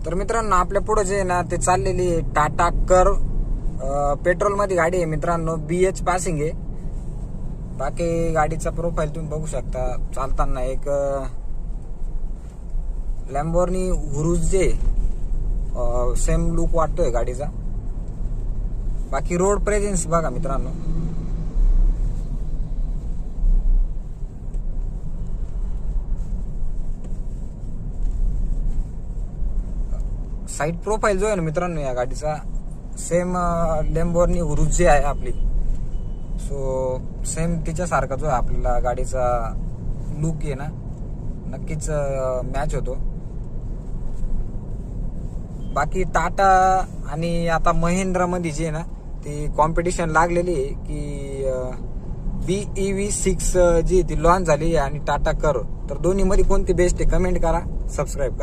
तर मित्रांनो आपल्या पुढे जे आहे ना ते चाललेली आहे टाटा कर पेट्रोल मध्ये गाडी आहे मित्रांनो, BH पासिंग आहे. बाकी गाडीचा प्रोफाईल तुम्ही बघू शकता. चालताना एक लॅम्बोर्गिनी हुरुस जे सेम लुक वाटतोय गाडीचा. बाकी रोड प्रेझेन्स बघा मित्रांनो. साइड प्रोफाईल जो आहे ना मित्रांनो या गाडीचा सेम लॅम्बोर्गिनी हुरुस जे आहे आपली, सो सेम तिच्यासारखा जो आहे आपल्याला गाडीचा लुक आहे ना नक्कीच मॅच होतो. बाकी टाटा आणि आता महिंद्रा मध्ये जे आहे ना ती कॉम्पिटिशन लागलेली आहे की BEV6 जी ती लॉन्च झाली आहे आणि टाटा कर. तर दोन्ही मध्ये कोणती बेस्ट आहे कमेंट करा, सबस्क्राईब करा.